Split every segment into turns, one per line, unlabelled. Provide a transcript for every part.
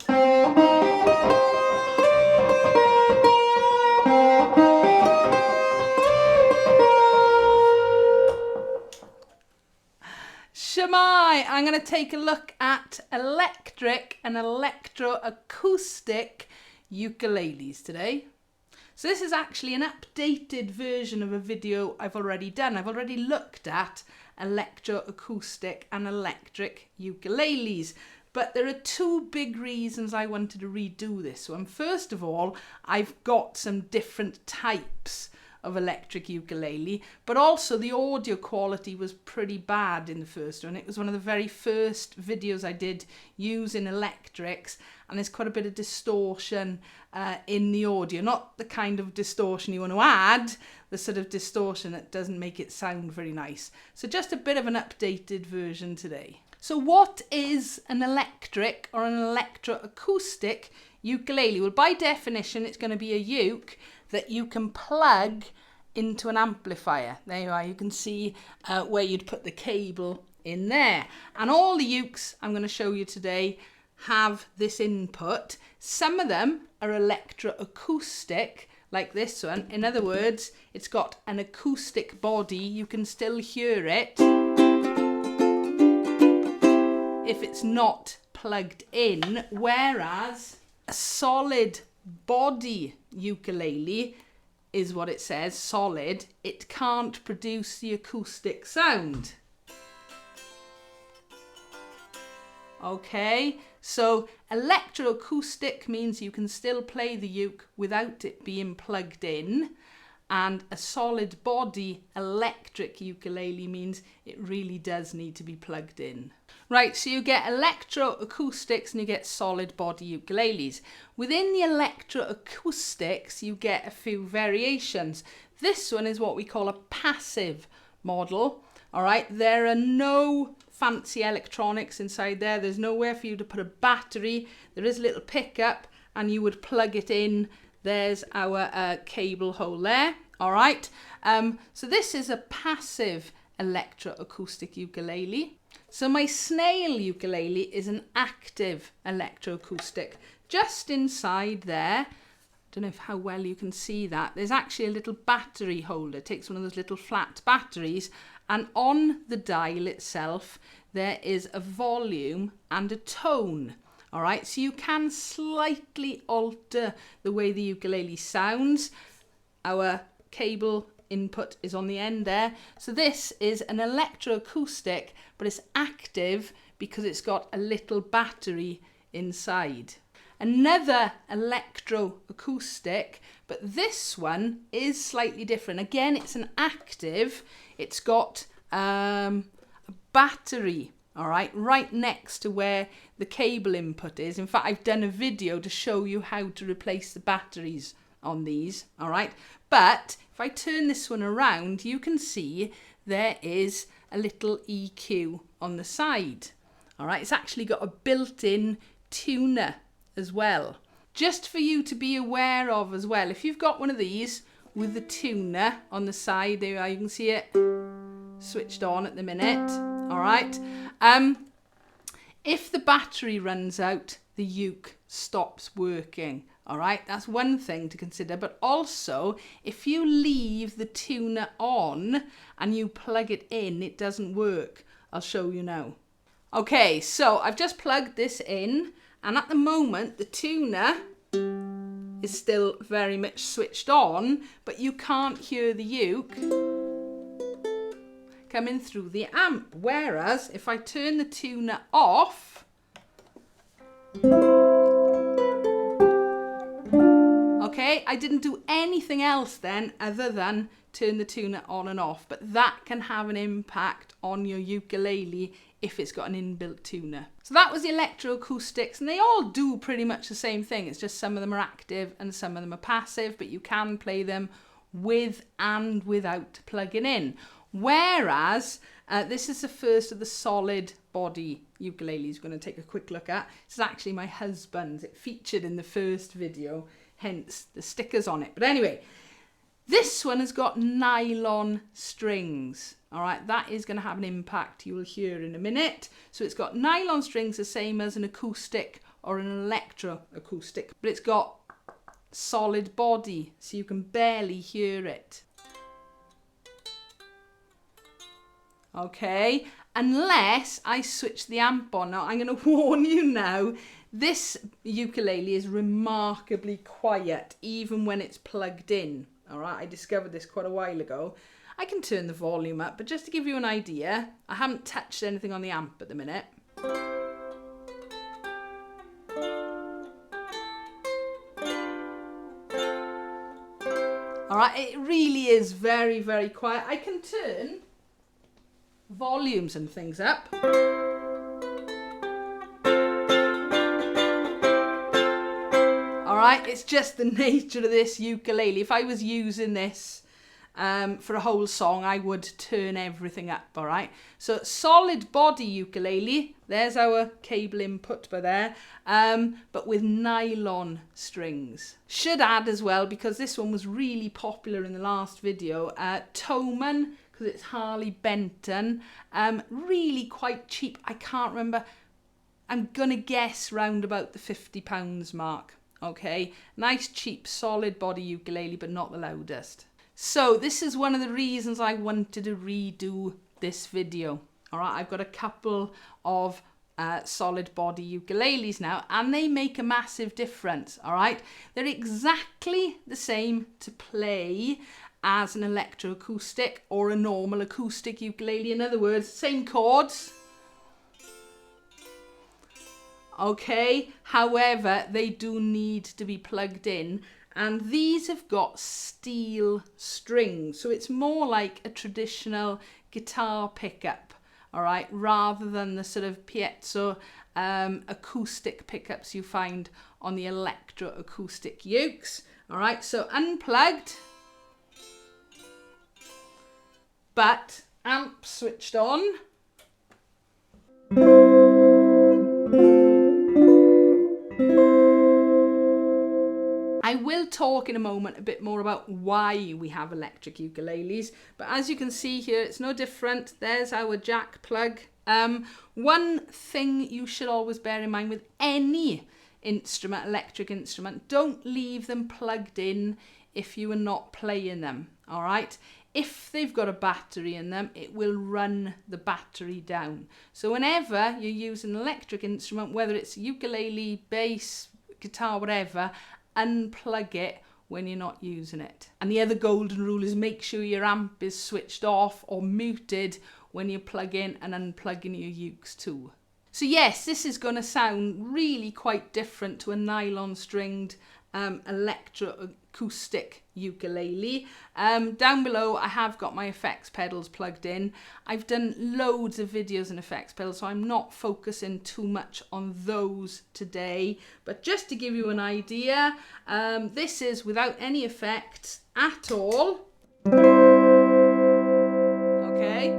Shemai, I'm going to take a look at electric and electro acoustic ukuleles today. So this is actually an updated version of a video I've already done. I've already looked at electro acoustic and electric ukuleles. But there are two big reasons I wanted to redo this one. First of all, I've got some different types of electric ukulele, but also the audio quality was pretty bad in the first one. It was one of the very first videos I did using electrics, and there's quite a bit of distortion in the audio. Not the kind of distortion you want to add, the sort of distortion that doesn't make it sound very nice. So just a bit of an updated version today. So what is an electric or an electro acoustic ukulele? Well, by definition, it's going to be a uke that you can plug into an amplifier. There you are, you can see where you'd put the cable in there. And all the ukes I'm going to show you today have this input. Some of them are electroacoustic, like this one. In other words, it's got an acoustic body. You can still hear it if it's not plugged in, whereas a solid body ukulele is what it says, solid. It can't produce the acoustic sound. Okay, so electroacoustic means you can still play the uke without it being plugged in, and a solid body electric ukulele means it really does need to be plugged in. Right, so you get electroacoustics and you get solid body ukuleles. Within the electroacoustics, you get a few variations. This one is what we call a passive model. All right, there are no fancy electronics inside there. There's nowhere for you to put a battery. There is a little pickup and you would plug it in. There's our cable hole there. All right, so this is a passive electroacoustic ukulele. So my snail ukulele is an active electroacoustic. Just inside there, I don't know how well you can see that, there's actually a little battery holder. It takes one of those little flat batteries, and on the dial itself there is a volume and a tone. All right, so you can slightly alter the way the ukulele sounds. Our cable input is on the end there. So this is an electroacoustic, but it's active because it's got a little battery inside. Another electroacoustic, but this one is slightly different. Again, it's an active. It's got a battery, all right next to where the cable input is. In fact, I've done a video to show you how to replace the batteries on these, all right? But if I turn this one around, you can see there is a little EQ on the side, all right? It's actually got a built-in tuner as well. Just for you to be aware of as well, if you've got one of these with the tuner on the side, there you are, you can see it switched on at the minute, all right? If the battery runs out, the uke stops working. All right, that's one thing to consider, but also if you leave the tuner on and you plug it in, it doesn't work. I'll show you now. Okay, so I've just plugged this in, and at the moment the tuner is still very much switched on, but you can't hear the uke coming through the amp. Whereas if I turn the tuner off, okay, I didn't do anything else then other than turn the tuner on and off, but that can have an impact on your ukulele if it's got an inbuilt tuner. So that was the electroacoustics, and they all do pretty much the same thing. It's just some of them are active and some of them are passive, but you can play them with and without plugging in. Whereas this is the first of the solid body ukuleles we're going to take a quick look at. This is actually my husband's. It featured in the first video, hence the stickers on it. But anyway, this one has got nylon strings. All right, that is going to have an impact you will hear in a minute. So it's got nylon strings, the same as an acoustic or an electro acoustic, but it's got solid body, so you can barely hear it. Okay, unless I switch the amp on. Now, I'm going to warn you now, this ukulele is remarkably quiet, even when it's plugged in. All right, I discovered this quite a while ago. I can turn the volume up, but just to give you an idea, I haven't touched anything on the amp at the minute. All right, it really is very, very quiet. I can turn volumes and things up. All right, it's just the nature of this ukulele. If I was using this for a whole song, I would turn everything up. All right, so solid body ukulele. There's our cable input by there, but with nylon strings. Should add as well, because this one was really popular in the last video, Thomann, because it's Harley Benton, really quite cheap. I can't remember. I'm gonna guess round about the £50 mark. Okay, nice cheap solid body ukulele, but not the loudest. So this is one of the reasons I wanted to redo this video. All right, I've got a couple of solid body ukuleles now, and they make a massive difference. All right, they're exactly the same to play as an electro acoustic or a normal acoustic ukulele. In other words, same chords. Okay, however, they do need to be plugged in, and these have got steel strings, so it's more like a traditional guitar pickup, all right, rather than the sort of piezo acoustic pickups you find on the electro acoustic ukes. All right, so unplugged, but amp switched on. I will talk in a moment a bit more about why we have electric ukuleles, but as you can see here, it's no different. There's our jack plug. One thing you should always bear in mind with any instrument, electric instrument, don't leave them plugged in if you are not playing them, all right? If they've got a battery in them, it will run the battery down. So whenever you use an electric instrument, whether it's ukulele, bass, guitar, whatever, unplug it when you're not using it. And the other golden rule is make sure your amp is switched off or muted when you're plugging and unplugging your ukes too. So yes, this is going to sound really quite different to a nylon stringed electro acoustic ukulele. Down below I have got my effects pedals plugged in. I've done loads of videos and effects pedals, so I'm not focusing too much on those today, but just to give you an idea, this is without any effects at all. Okay.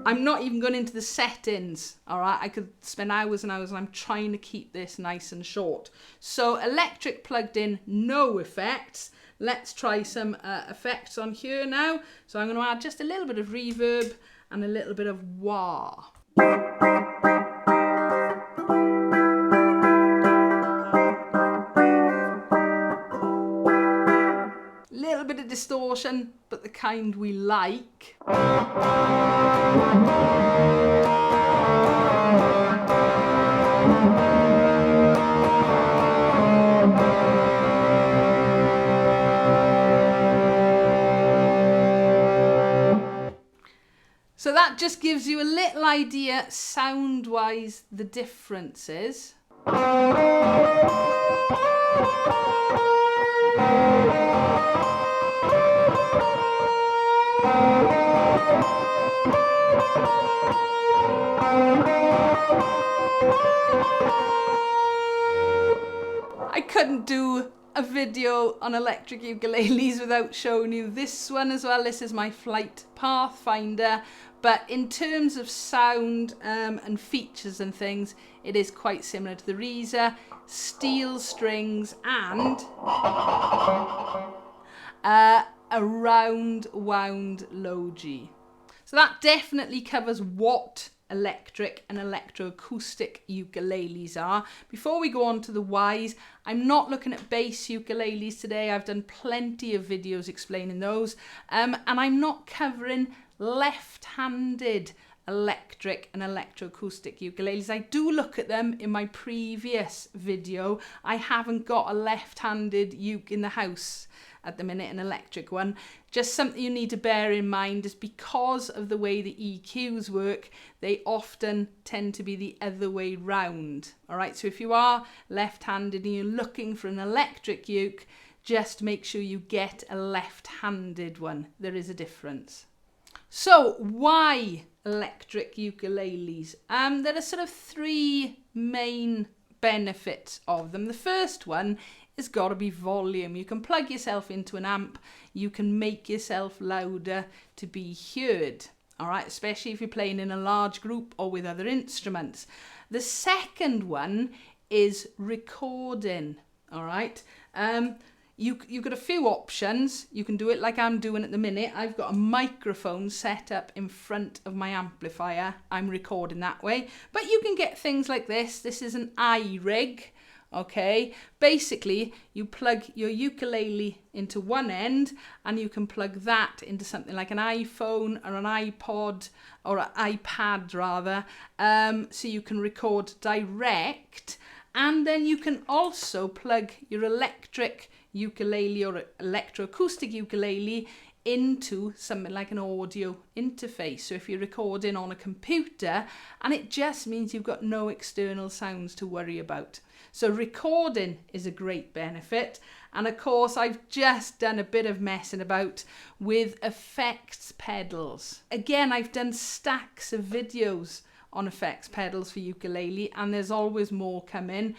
I'm not even going into the settings, all right? I could spend hours and hours, and I'm trying to keep this nice and short. So electric plugged in, no effects. Let's try some effects on here now. So I'm going to add just a little bit of reverb and a little bit of wah. Little bit of distortion, but the kind we like. So that just gives you a little idea sound-wise the differences. I couldn't do a video on electric ukuleles without showing you this one as well. This is my Flight Pathfinder, but in terms of sound and features and things, it is quite similar to the Risa. Steel strings, and a round wound low G. So that definitely covers what electric and electroacoustic ukuleles are. Before we go on to the whys, I'm not looking at bass ukuleles today. I've done plenty of videos explaining those, and I'm not covering left-handed electric and electroacoustic ukuleles. I do look at them in my previous video. I haven't got a left-handed uke in the house at the minute, an electric one. Just something you need to bear in mind is because of the way the EQs work, they often tend to be the other way round. All right, so if you are left-handed and you're looking for an electric uke, just make sure you get a left-handed one. There is a difference. So why electric ukuleles? There are sort of three main benefits of them. The first one is got to be volume. You can plug yourself into an amp, you can make yourself louder to be heard, all right, especially if you're playing in a large group or with other instruments. The second one is recording, all right. You've got a few options. You can do it like I'm doing at the minute. I've got a microphone set up in front of my amplifier. I'm recording that way. But you can get things like this. This is an iRig, okay? Basically, you plug your ukulele into one end and you can plug that into something like an iPhone or an iPod or an iPad rather. So you can record direct, and then you can also plug your electric ukulele or electroacoustic ukulele into something like an audio interface. So if you're recording on a computer, and it just means you've got no external sounds to worry about. So recording is a great benefit. And of course, I've just done a bit of messing about with effects pedals. Again, I've done stacks of videos on effects pedals for ukulele, and there's always more coming.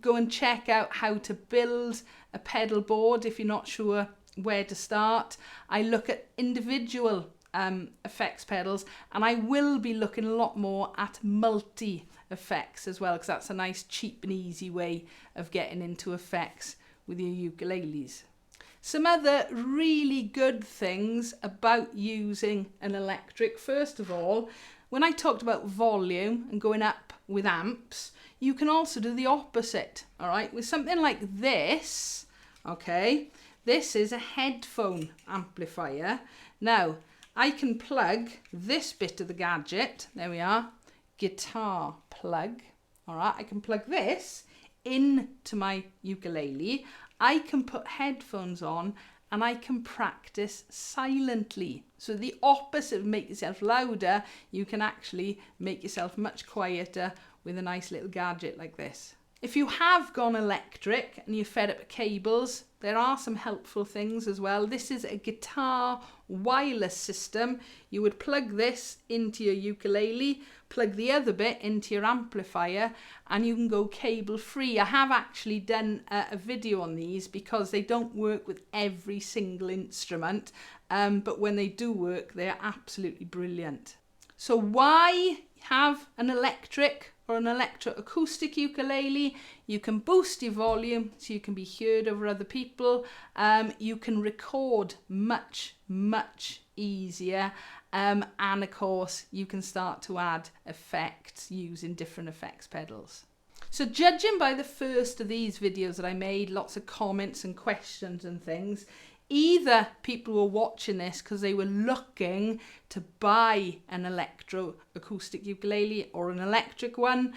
Go and check out how to build a pedal board if you're not sure where to start. I look at individual effects pedals, and I will be looking a lot more at multi effects as well, because that's a nice cheap and easy way of getting into effects with your ukuleles. Some other really good things about using an electric. First of all, when I talked about volume and going up with amps, you can also do the opposite, all right? With something like this, okay, this is a headphone amplifier. Now, I can plug this bit of the gadget, there we are, guitar plug, all right? I can plug this into my ukulele. I can put headphones on and I can practice silently. So the opposite of make yourself louder, you can actually make yourself much quieter with a nice little gadget like this. If you have gone electric and you're fed up with cables, there are some helpful things as well. This is a guitar wireless system. You would plug this into your ukulele, plug the other bit into your amplifier, and you can go cable free. I have actually done a video on these because they don't work with every single instrument, but when they do work, they're absolutely brilliant. So why have an electric or an electroacoustic ukulele? You can boost your volume so you can be heard over other people. You can record much easier. And of course, you can start to add effects using different effects pedals. So judging by the first of these videos that I made, lots of comments and questions and things, either people were watching this because they were looking to buy an electroacoustic ukulele or an electric one,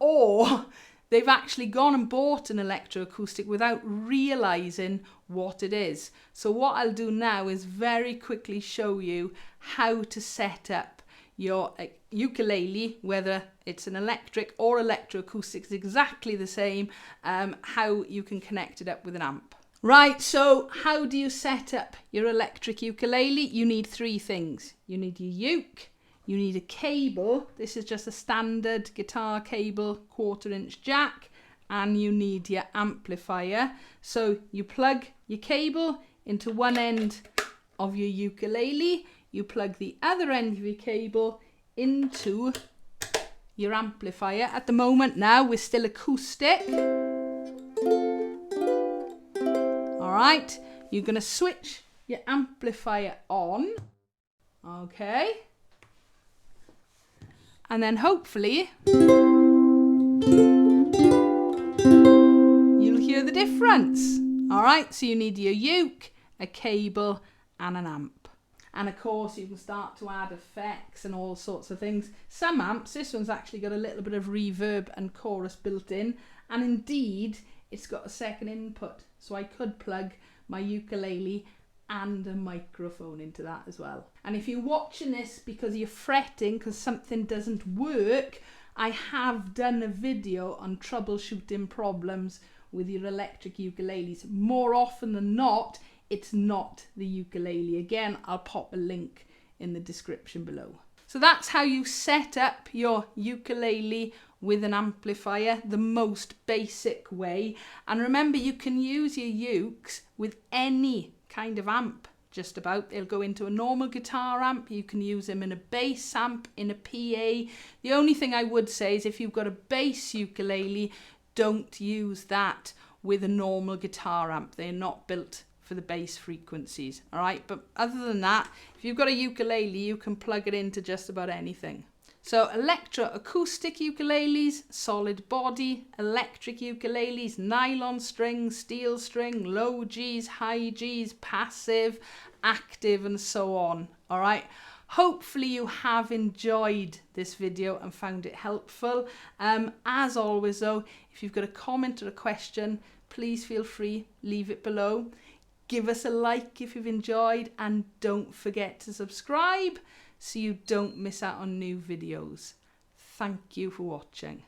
or they've actually gone and bought an electroacoustic without realizing what it is. So what I'll do now is very quickly show you how to set up your ukulele, whether it's an electric or electroacoustic, it's exactly the same, how you can connect it up with an amp. Right, so how do you set up your electric ukulele? You need three things. You need your uke, you need a cable, this is just a standard guitar cable, 1/4 inch jack, and you need your amplifier. So you plug your cable into one end of your ukulele, you plug the other end of your cable into your amplifier. At the moment now, we're still acoustic. All right, you're going to switch your amplifier on. Okay. And then hopefully you'll hear the difference. All right, so you need your uke, a cable and an amp. And of course you can start to add effects and all sorts of things. Some amps, this one's actually got a little bit of reverb and chorus built in, and indeed it's got a second input, so I could plug my ukulele and a microphone into that as well. And if you're watching this because you're fretting because something doesn't work, I have done a video on troubleshooting problems with your electric ukuleles. More often than not, it's not the ukulele. Again, I'll pop a link in the description below. So that's how you set up your ukulele with an amplifier, the most basic way. And remember, you can use your ukes with any kind of amp, just about. They'll go into a normal guitar amp, you can use them in a bass amp, in a PA. The only thing I would say is if you've got a bass ukulele, don't use that with a normal guitar amp. They're not built for the bass frequencies, all right? But other than that, if you've got a ukulele, you can plug it into just about anything. So Electro Acoustic ukuleles, solid body, electric ukuleles, nylon string, steel string, low Gs, high Gs, passive, active, and so on, all right? Hopefully you have enjoyed this video and found it helpful. As always though, if you've got a comment or a question, please feel free, leave it below. Give us a like if you've enjoyed, and don't forget to subscribe so you don't miss out on new videos. Thank you for watching.